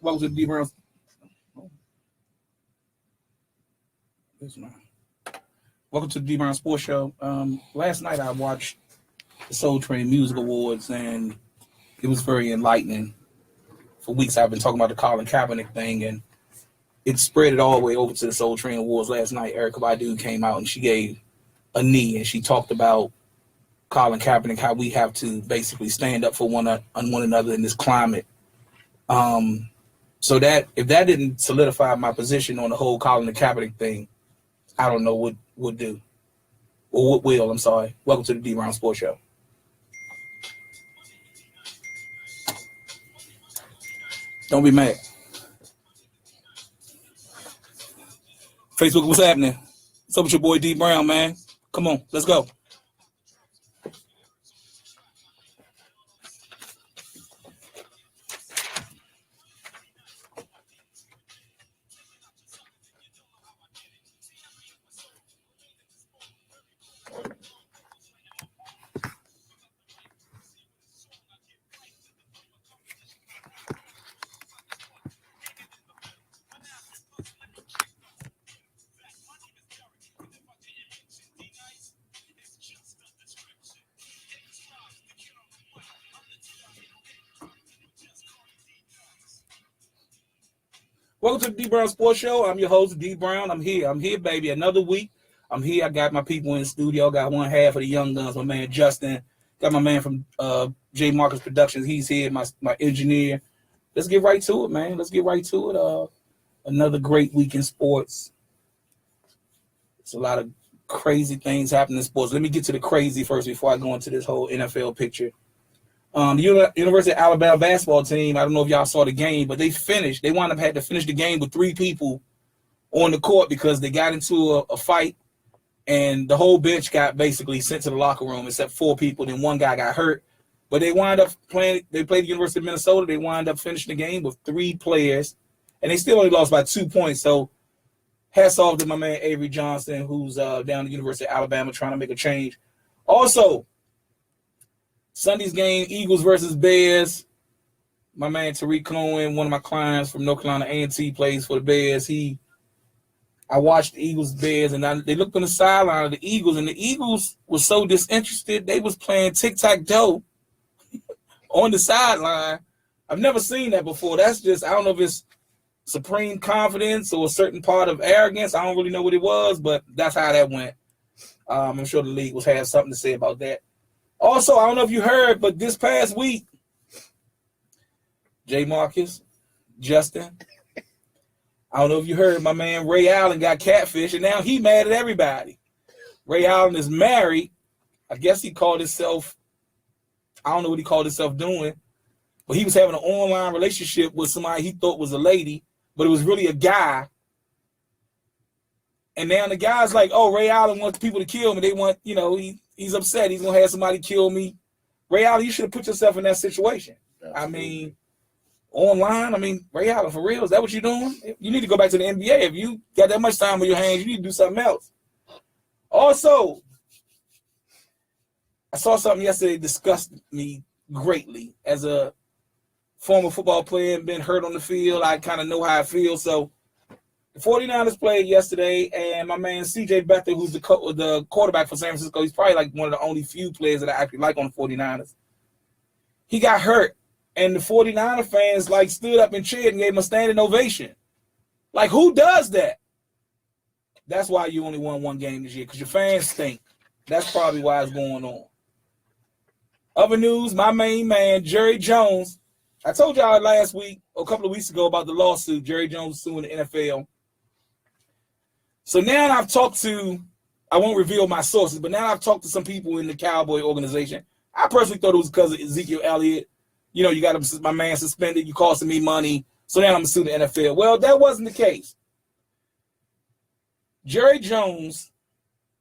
Welcome to the D Brown. Welcome to the D Brown Sports Show. Last night I watched the Soul Train Music Awards, and it was very enlightening. For weeks I've been talking about the Colin Kaepernick thing, and it spread it all the way over to the Soul Train Awards last night. Erykah Badu came out and she gave a knee, and she talked about Colin Kaepernick, how we have to basically stand up for one another in this climate. So that if that didn't solidify my position on the whole Colin Kaepernick thing, I don't know what would do. Or what will, I'm sorry. Welcome to the D Brown Sports Show. Don't be mad. Facebook, what's happening? What's up with your boy D Brown, man? Come on, let's go. Welcome to the D Brown Sports Show. I'm your host, D Brown. I'm here, baby. Another week. I'm here. I got my people in the studio. Got one half of the Young Guns, my man Justin. Got my man from J Marcus Productions. He's here, my engineer. Let's get right to it, man. Let's get right to it. Another great week in sports. It's a lot of crazy things happening in sports. Let me get to the crazy first before I go into this whole NFL picture. The University of Alabama basketball team, I don't know if y'all saw the game, but they finished. They wound up had to finish the game with 3 people on the court because they got into a fight, and the whole bench got basically sent to the locker room except 4 people. Then one guy got hurt. But they wound up playing. They played the University of Minnesota. They wound up finishing the game with 3 players, and they still only lost by 2 points. So hats off to my man Avery Johnson, who's down at the University of Alabama trying to make a change. Also, Sunday's game, Eagles versus Bears. My man Tariq Cohen, one of my clients from North Carolina A&T, plays for the Bears. I watched the Eagles Bears, and they looked on the sideline of the Eagles, and the Eagles were so disinterested. They was playing tic-tac-toe on the sideline. I've never seen that before. That's just, I don't know if it's supreme confidence or a certain part of arrogance. I don't really know what it was, but that's how that went. I'm sure the league will have something to say about that. Also, I don't know if you heard, but this past week, J Marcus, Justin, I don't know if you heard, my man Ray Allen got catfish, and now he mad at everybody. Ray Allen is married. I guess he called himself, I don't know what he called himself doing, but he was having an online relationship with somebody he thought was a lady, but it was really a guy. And now the guy's like, oh, Ray Allen wants people to kill me. They want, he's upset. He's going to have somebody kill me. Ray Allen, you should have put yourself in that situation. Absolutely. I mean, online, Ray Allen, for real, is that what you're doing? You need to go back to the NBA. If you got that much time on your hands, you need to do something else. Also, I saw something yesterday that disgusted me greatly. As a former football player and been hurt on the field, I kind of know how I feel. So, the 49ers played yesterday, and my man C.J. Beathard, who's the quarterback for San Francisco, he's probably like one of the only few players that I actually like on the 49ers. He got hurt, and the 49er fans stood up and cheered and gave him a standing ovation. Who does that? That's why you only won 1 game this year, because your fans stink. That's probably why it's going on. Other news, my main man, Jerry Jones. I told y'all last week, a couple of weeks ago, about the lawsuit. Jerry Jones suing the NFL. So now I've talked to, I won't reveal my sources, but now I've talked to some people in the Cowboy organization. I personally thought it was because of Ezekiel Elliott. You got my man suspended. You costing me money. So now I'm going to sue the NFL. Well, that wasn't the case. Jerry Jones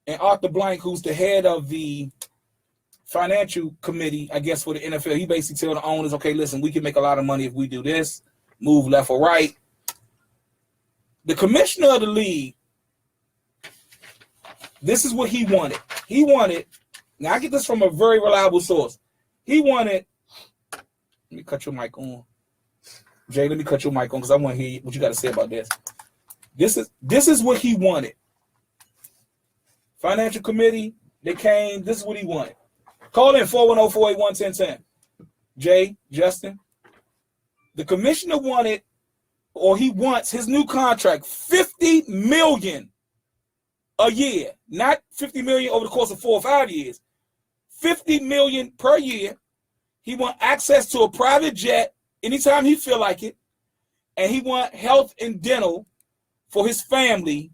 and Arthur Blank, who's the head of the financial committee, I guess, for the NFL, he basically tell the owners, okay, listen, we can make a lot of money if we do this, move left or right. The commissioner of the league, this is what he wanted. He wanted, now I get this from a very reliable source. He wanted, let me cut your mic on. Jay, let me cut your mic on because I want to hear what you got to say about this. This is what he wanted. Financial committee, they came. This is what he wanted. Call in 410-481-1010. Jay, Justin. The commissioner wanted, or he wants his new contract, $50 million a year, not $50 million over the course of 4 or 5 years. $50 million per year. He want access to a private jet anytime he feel like it, and he want health and dental for his family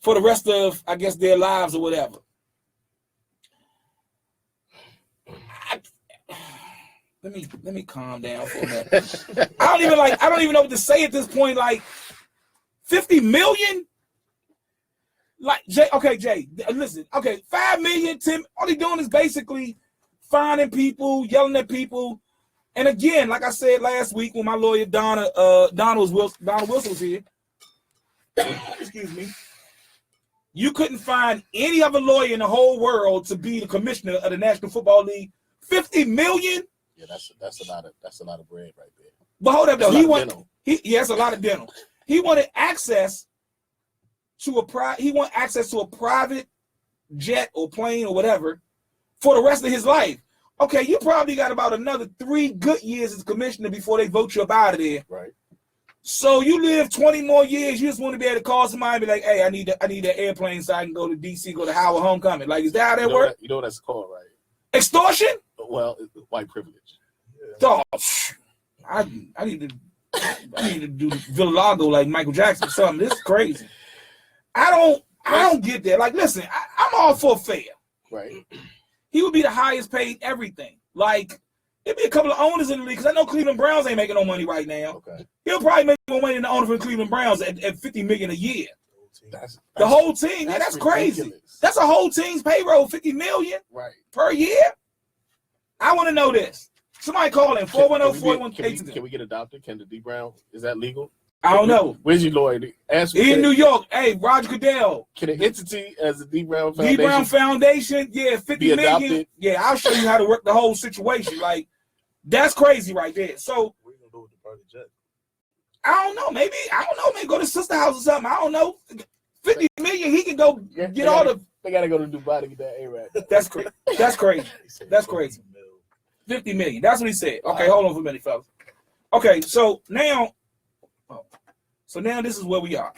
for the rest of, I guess, their lives or whatever. Let me calm down for a minute. I don't even know what to say at this point. Like, $50 million? Like, Jay, listen. Okay, $5 million, Tim. All he doing is basically finding people, yelling at people. And again, like I said last week when my lawyer Donald Wilson was here, excuse me, you couldn't find any other lawyer in the whole world to be the commissioner of the National Football League. $50 million? Yeah, that's a lot of bread right there. But hold up though, that's a lot of dental. He wanted access to a private jet or plane or whatever for the rest of his life. Okay, you probably got about another 3 good years as commissioner before they vote you up out of there. Right. So you live 20 more years. You just want to be able to call somebody and be like, hey, I need that airplane so I can go to DC, go to Howard Homecoming. Like, is that how that works? You know what that's called, right? Extortion? Well, white privilege. Yeah. Oh, I need to do Villalago like Michael Jackson or something. This is crazy. I don't get that. Like, listen, I'm all for fair. Right. He would be the highest paid everything. Like, it'd be a couple of owners in the league because I know Cleveland Browns ain't making no money right now. Okay. He'll probably make more money than the owner for the Cleveland Browns at $50 million a year. That's the whole team. That's crazy. That's a whole team's payroll, $50 million per year. I want to know this. Somebody call in 410-481-810. Can we get adopted? Can the D Brown? Is that legal? I don't know. Where's your lawyer? In New York. Hey, Roger Goodell. Can an entity as the D Brown Foundation? D Brown Foundation, yeah, $50 million. Yeah, I'll show you how to work the whole situation. Like, that's crazy right there. So, what are you gonna do with the private jet? I don't know. Maybe go to Sister House or something. I don't know. $50 million, he can go get all the. They gotta go to Dubai to get that A-Rap. That's crazy. That's crazy. That's crazy. $50 million. That's what he said. Okay, hold on for a minute, fellas. Okay, so now this is where we are.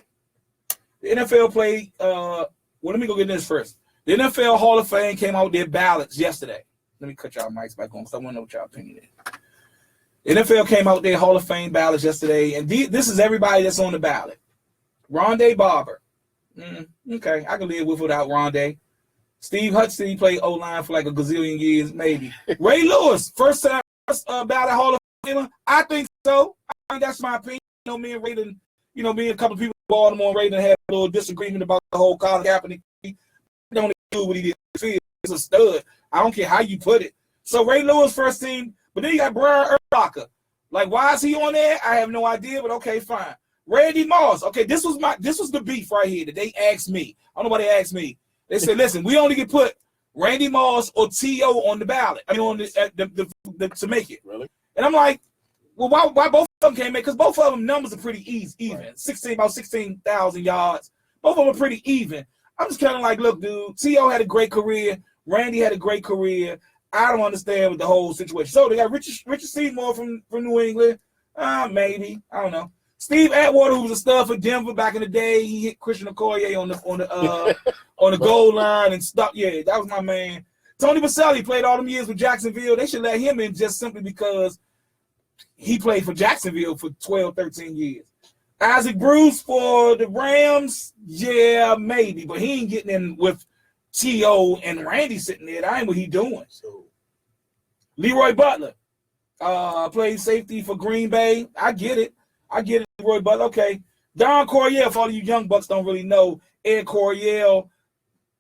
The NFL played. Well, let me go get this first. The NFL Hall of Fame came out with their ballots yesterday. Let me cut y'all mics back on because I want to know what y'all opinion is. The NFL came out with their Hall of Fame ballots yesterday, and this is everybody that's on the ballot. Rondé Barber. Okay, I can live without Rondé. Steve Hudson, he played O-line for like a gazillion years, maybe. Ray Lewis, first ballot Hall of Famer. I think so. I think that's my opinion. Me and Ray, me and a couple of people in Baltimore and Ray had a little disagreement about the whole Colin Kaepernick. He don't do what he did. He's a stud. I don't care how you put it. So Ray Lewis first team, but then you got Brian Urlacher. Like, why is he on there? I have no idea, but okay, fine. Randy Moss. Okay, this was the beef right here that they asked me. I don't know why they asked me. They said, listen, we only can put Randy Moss or T.O. on the ballot. I mean, on the to make it. Really? And I'm like, well, why both of them can't make? Because both of them numbers are pretty even. Right. About 16,000 yards. Both of them are pretty even. I'm just kind of like, look, dude, T.O. had a great career. Randy had a great career. I don't understand with the whole situation. So they got Richard Seymour from New England. Maybe. I don't know. Steve Atwater, who was a stud for Denver back in the day, he hit Christian Okoye on the goal line and stuff. Yeah, that was my man. Tony Baselli played all them years with Jacksonville. They should let him in just simply because he played for Jacksonville for 12, 13 years. Isaac Bruce for the Rams, yeah, maybe, but he ain't getting in with T.O. and Randy sitting there. That ain't what he doing. So, Leroy Butler played safety for Green Bay. I get it, Leroy Butler. Okay. Don Coryell, for all of you young bucks don't really know, Ed Coryell,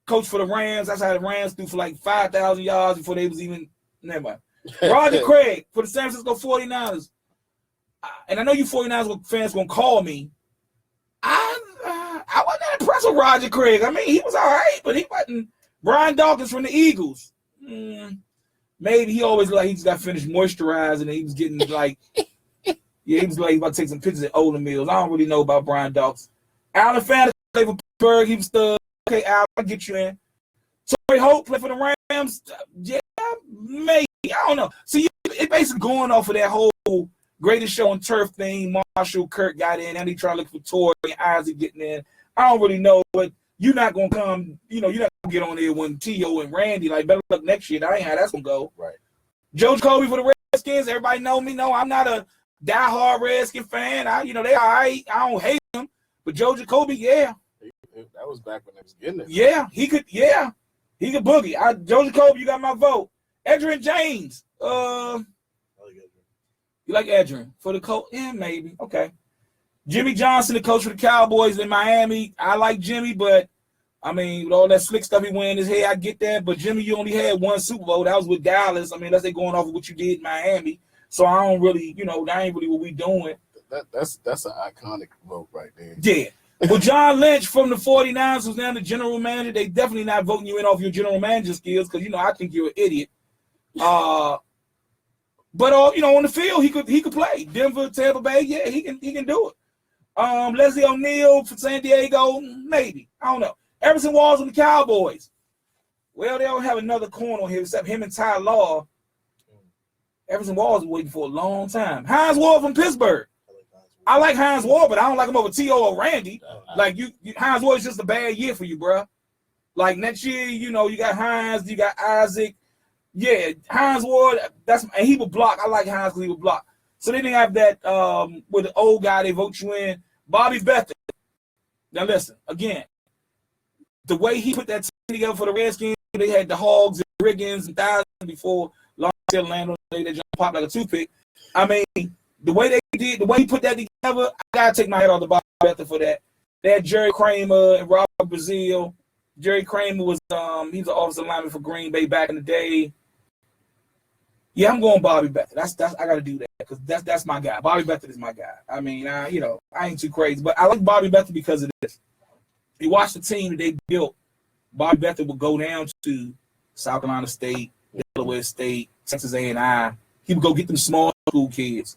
coach for the Rams. That's how the Rams threw for like 5,000 yards before they was even, never mind. Roger Craig for the San Francisco 49ers. And I know you 49ers fans going to call me. I wasn't that impressed with Roger Craig. I mean, he was all right, but he wasn't. Brian Dawkins from the Eagles. Maybe he always like he just got finished moisturizing and he was getting like Yeah, he was like about to take some pictures at Older Mills. I don't really know about Brian Dawkins. Alan Fantasy played for Pittsburgh. He was the okay. Al, I'll get you in. Torrey Holt played for the Rams. Yeah, maybe. I don't know. See, it basically going off of that whole greatest show on turf thing. Marshall Kirk got in, and he trying to look for Torrey and Isaac getting in. I don't really know, but you're not gonna come. You're not gonna get on there when T.O. and Randy like better luck next year. That ain't how that's gonna go. Right. Joe Jacoby for the Redskins. Everybody know me. No, I'm not a diehard Redskin fan. They all right. I don't hate him, but Joe Jacoby, yeah. That was back when they was getting it. Yeah, he could. Yeah, he could boogie. Joe Jacoby, you got my vote. Edgerrin James. I like Edgerrin. You like Edgerrin for the coach? Yeah, maybe. Okay. Jimmy Johnson, the coach for the Cowboys in Miami. I like Jimmy, but I mean, with all that slick stuff he wearing his hair, I get that. But Jimmy, you only had one Super Bowl. That was with Dallas. I mean, unless they going off of what you did in Miami. So I don't really, that ain't really what we doing. That's an iconic vote right there. Yeah. Well, John Lynch from the 49ers, who's now the general manager, they definitely not voting you in off your general manager skills because, I think you're an idiot. But on the field, he could play. Denver, Tampa Bay, yeah, he can do it. Leslie O'Neal for San Diego, maybe. I don't know. Everson Walls on the Cowboys. Well, they don't have another corner here except him and Ty Law. Everson Walls is waiting for a long time. Hines Ward from Pittsburgh. I like Hines Ward, but I don't like him over T.O. or Randy. Like Hines Ward is just a bad year for you, bro. Like next year, you got Hines, you got Isaac. Yeah, Hines Ward, and he would block. I like Hines because he would block. So they didn't have that with the old guy, they vote you in. Bobby Bethel. Now listen, again, the way he put that team together for the Redskins, they had the Hogs and Riggins and thousands before Lawrence Landon, they just popped like a toothpick. I mean, the way he put that together, I gotta take my head off the Bobby Bethel for that. They had Jerry Kramer and Robert Brazile. Jerry Kramer was he was an offensive lineman for Green Bay back in the day. Yeah, I'm going Bobby Bethel. That's I got to do that because that's my guy. Bobby Bethel is my guy. I mean, I ain't too crazy, but I like Bobby Bethel because of this. You watch the team that they built. Bobby Bethel would go down to South Carolina State, Delaware State, Texas A&I. He would go get them small school kids,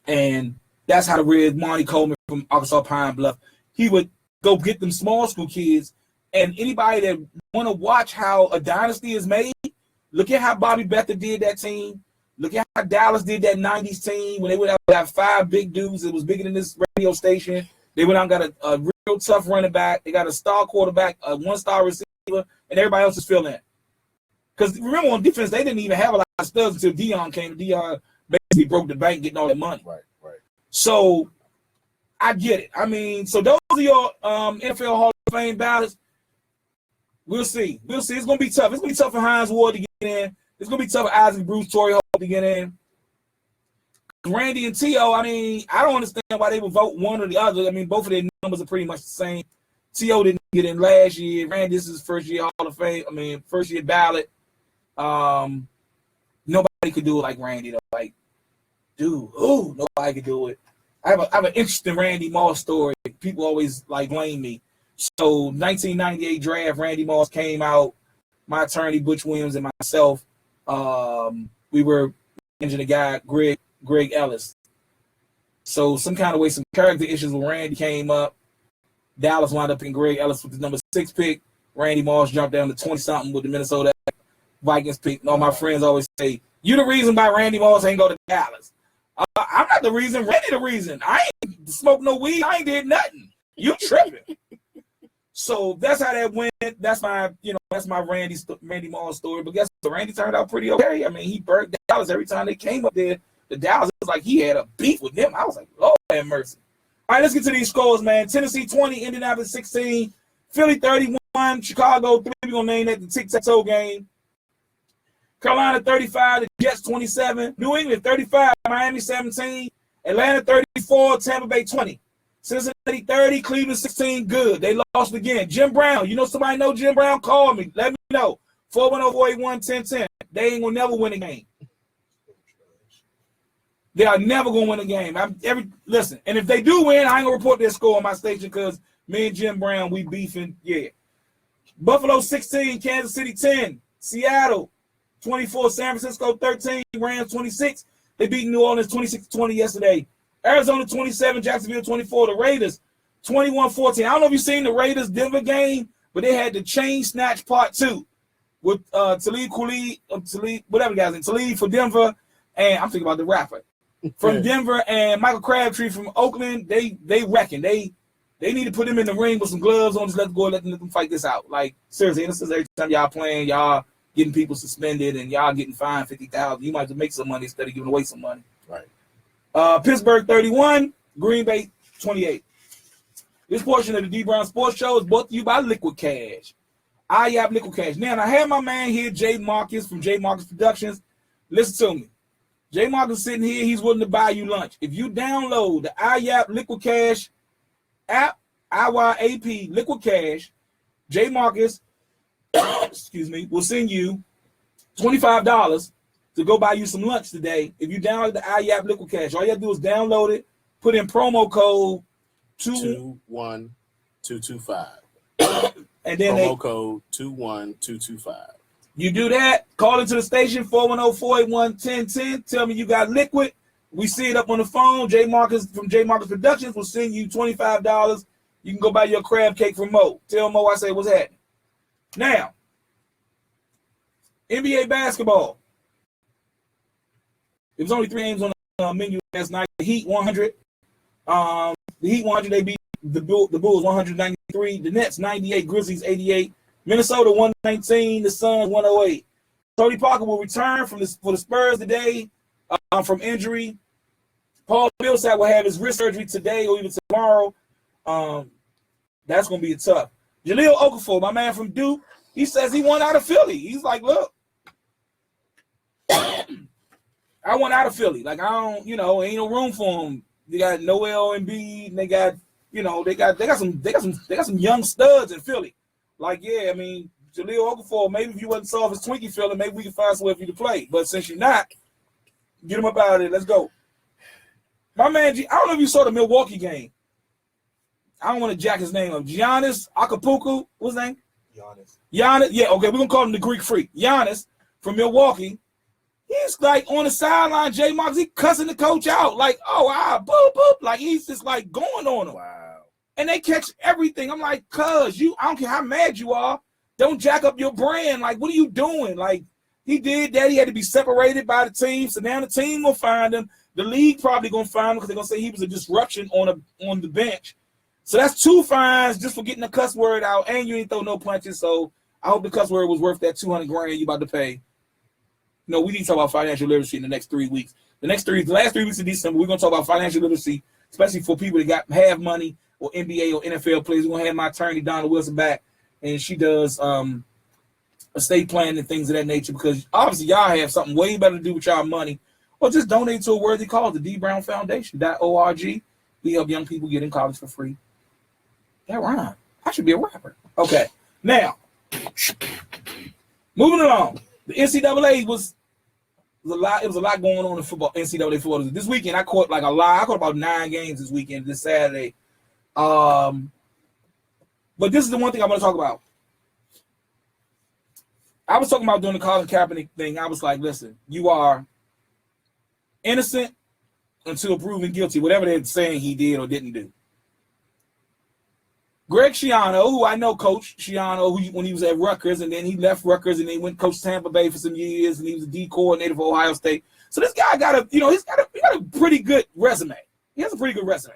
and that's how the Reds, Monty Coleman from Arkansas Pine Bluff, he would go get them small school kids. And anybody that want to watch how a dynasty is made. Look at how Bobby Bethel did that team. Look at how Dallas did that 90s team when they would have 5 big dudes. It was bigger than this radio station. They went out and got a real tough running back. They got a star quarterback, a 1-star receiver, and everybody else is filling in. Because remember, on defense, they didn't even have a lot of studs until Deion came. Deion basically broke the bank getting all that money. Right. So I get it. I mean, so those are your NFL Hall of Fame ballots. We'll see. It's going to be tough. It's going to be tough for Hines Ward to get in. It's going to be tough for Isaac Bruce, Torrey Holt to get in. Randy and T.O., I mean, I don't understand why they would vote one or the other. I mean, both of their numbers are pretty much the same. T.O. didn't get in last year. Randy, this is his first year Hall of Fame. I mean, first year ballot. Nobody could do it like Randy, though. Like, dude, nobody could do it. I have an interesting Randy Moss story. People always, blame me. So 1998 draft, Randy Moss came out. My attorney, Butch Williams, and myself, we were managing a guy, Greg Ellis. So some kind of way, some character issues with Randy came up. Dallas wound up in Greg Ellis with the number 6 pick. Randy Moss jumped down to 20-something with the Minnesota Vikings pick. And all my friends always say, you the reason why Randy Moss ain't go to Dallas. I'm not the reason. Randy the reason. I ain't smoked no weed. I ain't did nothing. You tripping. So that's how that went. That's my Randy Moss story. But guess what? Randy turned out pretty okay. I mean, he burnt Dallas every time they came up there. The Dallas, it was like he had a beef with them. I was like, Lord have mercy. All right, let's get to these scores, man. Tennessee 20, Indianapolis 16, Philly 31, Chicago 3. We're going to name that the tic-tac-toe game. Carolina 35, the Jets 27, New England 35, Miami 17, Atlanta 34, Tampa Bay 20. Cincinnati 30, Cleveland 16, good. They lost again. Jim Brown, somebody know Jim Brown? Call me. Let me know. 410-481-1010. They ain't going to never win a game. They are never going to win a game. Listen, and if they do win, I ain't going to report their score on my station because me and Jim Brown, we beefing. Yeah. Buffalo 16, Kansas City 10, Seattle 24, San Francisco 13, Rams 26, They beat New Orleans 26-20 yesterday. Arizona 27, Jacksonville 24. The Raiders 21-14. I don't know if you've seen the Raiders Denver game, but they had the chain snatch part 2 with Talib Kweli, whatever guy's in Talib for Denver, and I'm thinking about the rapper from Denver and Michael Crabtree from Oakland. They reckon they need to put them in the ring with some gloves on. Just let them go and let them fight this out. Like seriously, this is every time y'all playing, y'all getting people suspended and y'all getting fined $50,000. You might as well make some money instead of giving away some money. Right. Pittsburgh 31, Green Bay 28. This portion of the D Brown Sports Show is brought to you by Liquid Cash. I have Liquid Cash. Now, I have my man here, Jay Marcus from Jay Marcus Productions. Listen to me. Jay Marcus sitting here. He's willing to buy you lunch. If you download the IYAP Liquid Cash app, IYAP Liquid Cash, Jay Marcus, excuse me, will send you $25 to go buy you some lunch today. If you download the IYAP Liquid Cash, all you have to do is download it, put in promo code 21225. And then promo code 21225. You do that, call into the station 410-481-1010. Tell me you got liquid. We see it up on the phone. Jay Marcus from Jay Marcus Productions will send you $25. You can go buy your crab cake from Mo. Tell Mo I say what's happening. Now, NBA basketball. It was only 3 games on the menu last night. The Heat 100. The Heat 100, they beat the Bulls 193. The Nets 98. Grizzlies 88. Minnesota 119. The Suns 108. Tony Parker will return for the Spurs today from injury. Paul Millsap will have his wrist surgery today or even tomorrow. That's going to be tough. Jahlil Okafor, my man from Duke, he says he won out of Philly. He's like, look, I want out of Philly. Like, I don't, ain't no room for him. They got Noel Embiid, and they got, they got some young studs in Philly. Like, yeah, I mean, Jahlil Okafor, maybe if you wasn't solve his Twinkie feeling, maybe we can find somewhere for you to play. But since you're not, get him up out of there. Let's go. My man, I don't know if you saw the Milwaukee game. I don't want to jack his name up. Giannis Acapulco, what's his name? Giannis, yeah, okay, we're going to call him the Greek Freak. Giannis from Milwaukee. He's like on the sideline, Jay Marks, he cussing the coach out. Like, boop, boop. Like, he's just like going on him. Wow. And they catch everything. I'm like, I don't care how mad you are. Don't jack up your brand. Like, what are you doing? Like, he did that. He had to be separated by the team. So now the team will find him. The league probably going to find him because they're going to say he was a disruption on the bench. So that's 2 fines just for getting the cuss word out. And you ain't throw no punches. So I hope the cuss word was worth that $200,000 you about to pay. No, we need to talk about financial literacy in the next 3 weeks. The last 3 weeks of December, we're going to talk about financial literacy, especially for people that have money or NBA or NFL players. We're going to have my attorney, Donna Wilson, back, and she does estate planning and things of that nature because obviously y'all have something way better to do with y'all money or just donate to a worthy cause, the D Brown Foundation.org. We help young people get in college for free. That rhyme. I should be a rapper. Okay. Now, moving along. The NCAA was a lot. It was a lot going on in football. NCAA football this weekend. I caught like a lot. I caught about 9 games this weekend. This Saturday. But this is the one thing I want to talk about. I was talking about doing the Colin Kaepernick thing. I was like, listen, you are innocent until proven guilty, whatever they're saying he did or didn't do. Greg Schiano, who I know Coach Schiano, when he was at Rutgers, and then he left Rutgers, and then went coach Tampa Bay for some years, and he was a D coordinator for Ohio State. So this guy got he's got a pretty good resume. He has a pretty good resume.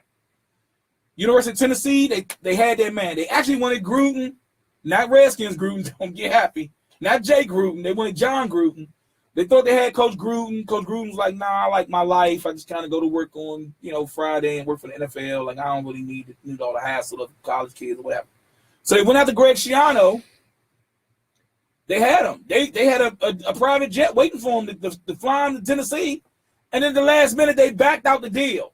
University of Tennessee, they had their man. They actually wanted Gruden, not Redskins Gruden, don't get happy. Not Jay Gruden. They wanted John Gruden. They thought they had Coach Gruden. Coach Gruden was like, nah, I like my life. I just kind of go to work on, Friday and work for the NFL. Like, I don't really need all the hassle of college kids or whatever. So they went out to Greg Schiano. They had him. They had a private jet waiting for him to fly him to Tennessee. And then the last minute, they backed out the deal.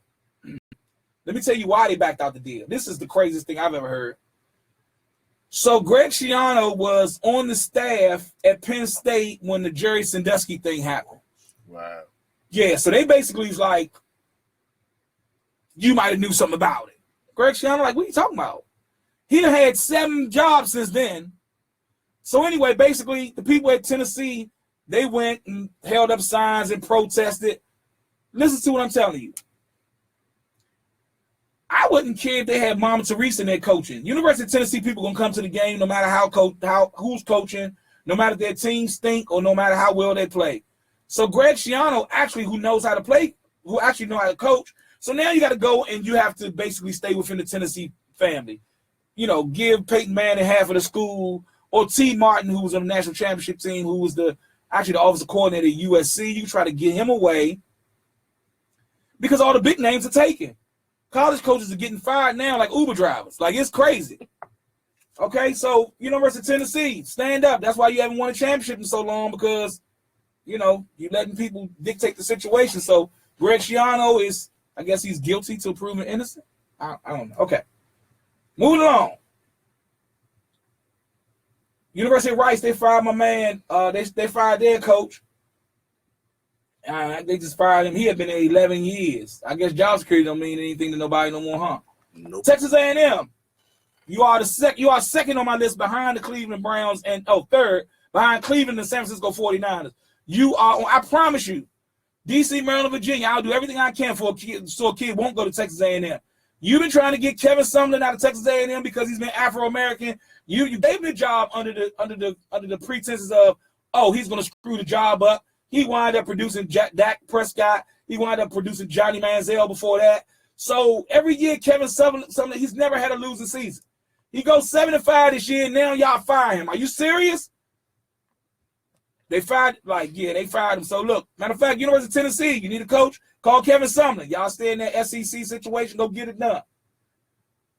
Let me tell you why they backed out the deal. This is the craziest thing I've ever heard. So Greg Schiano was on the staff at Penn State when the Jerry Sandusky thing happened. Wow. Yeah, so they basically was like, you might have knew something about it. Greg Schiano like, what are you talking about? He done had 7 jobs since then. So anyway, basically, the people at Tennessee, they went and held up signs and protested. Listen to what I'm telling you. I wouldn't care if they had Mama Teresa in their coaching. University of Tennessee people gonna come to the game no matter who's coaching, no matter if their team stink or no matter how well they play. So Greg Schiano actually who knows how to play, who actually know how to coach. So now you got to go and you have to basically stay within the Tennessee family. You know, give Peyton Manning half of the school, or T. Martin, who was on the national championship team, who was the offensive coordinator at USC. You try to get him away because all the big names are taken. College coaches are getting fired now like Uber drivers. Like, it's crazy. Okay, so University of Tennessee, stand up. That's why you haven't won a championship in so long, because, you're letting people dictate the situation. So Greg Schiano is, I guess he's guilty till proven innocent. I don't know. Okay. Moving along. University of Rice, they fired my man. They fired their coach. They just fired him. He had been there 11 years. I guess job security don't mean anything to nobody no more, huh? Nope. Texas A&M. You are second on my list behind the Cleveland Browns and third behind Cleveland and San Francisco 49ers. You are, I promise you, DC, Maryland, Virginia, I'll do everything I can for a kid so a kid won't go to Texas A&M. You've been trying to get Kevin Sumlin out of Texas A&M because he's been Afro-American. You gave him a job under the pretenses of, he's going to screw the job up. He wound up producing Dak Prescott. He wound up producing Johnny Manziel before that. So every year, Kevin Sumlin, he's never had a losing season. He goes 7-5 this year, and now y'all fire him. Are you serious? They fired him. So look, matter of fact, University of Tennessee, you need a coach, call Kevin Sumlin. Y'all stay in that SEC situation, go get it done.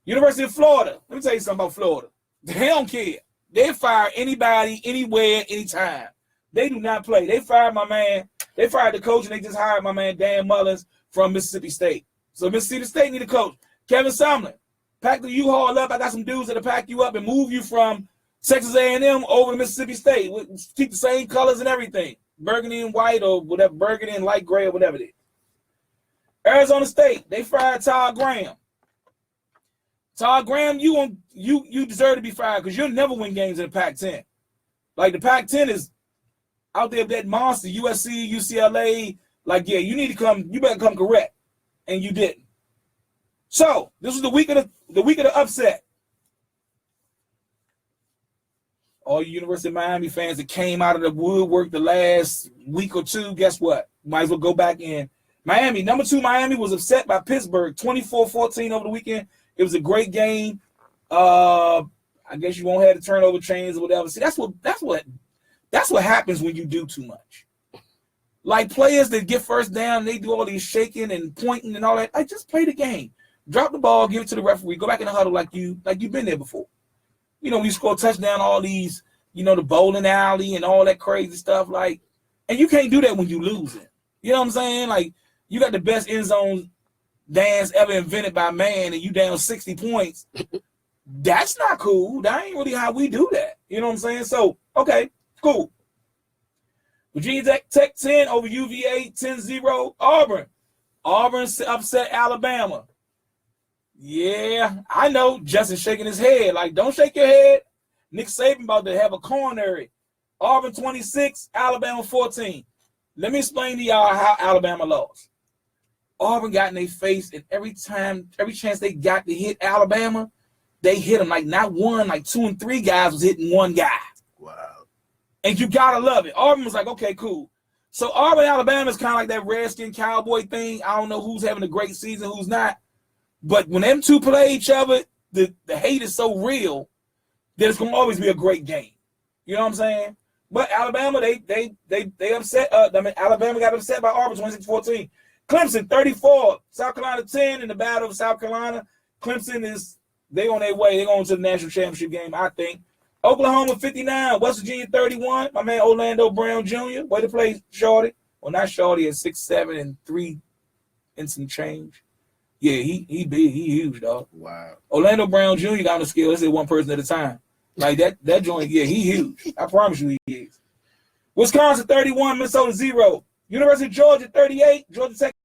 University of Florida, let me tell you something about Florida. They don't care. They fire anybody, anywhere, anytime. They do not play. They fired my man. They fired the coach, and they just hired my man Dan Mullins from Mississippi State. So Mississippi State need a coach. Kevin Sumlin, pack the U-Haul up. I got some dudes that'll pack you up and move you from Texas A&M over to Mississippi State. Keep the same colors and everything. Burgundy and white or whatever, burgundy and light gray or whatever it is. Arizona State, they fired Todd Graham. Todd Graham, you deserve to be fired because you'll never win games in the Pac-10. Like, the Pac-10 is out there with that monster, USC, UCLA. Like, yeah, you better come correct. And you didn't. So, this was the week of the upset. All you University of Miami fans that came out of the woodwork the last week or two, guess what? Might as well go back in. Miami, number 2 Miami was upset by Pittsburgh, 24-14 over the weekend. It was a great game. I guess you won't have the turnover chains or whatever. See, that's what happens when you do too much. Like, players that get first down, they do all these shaking and pointing and all that. I just play the game. Drop the ball, give it to the referee, go back in the huddle like you've been there before. When you score a touchdown, all these, the bowling alley and all that crazy stuff, like, and you can't do that when you losing. You know what I'm saying? Like, you got the best end zone dance ever invented by man, and you down 60 points. That's not cool. That ain't really how we do that. You know what I'm saying? So, okay, cool. Virginia Tech 10 over UVA 10-0. Auburn upset Alabama. Yeah, I know. Justin shaking his head. Like, don't shake your head. Nick Saban about to have a coronary. Auburn 26, Alabama 14. Let me explain to y'all how Alabama lost. Auburn got in their face, and every chance they got to hit Alabama, they hit them. Like, not one, like 2 and 3 guys was hitting one guy. Wow. And you got to love it. Auburn was like, okay, cool. So Auburn, Alabama is kind of like that Redskin Cowboy thing. I don't know who's having a great season, who's not. But when them two play each other, the hate is so real that it's going to always be a great game. You know what I'm saying? But Alabama, they upset. Alabama got upset by Auburn 26-14. Clemson 34, South Carolina 10 in the Battle of South Carolina. Clemson they on their way. They're going to the national championship game, I think. Oklahoma 59, West Virginia 31. My man Orlando Brown Jr. Way to play Shorty. Well, not Shorty at 6'7" and 3 and some change. Yeah, he big. He huge, dog. Wow. Orlando Brown Jr. got on the scale. Let's say one person at a time. Like that joint, yeah, he huge. I promise you he is. Wisconsin 31, Minnesota 0. University of Georgia 38, Georgia Tech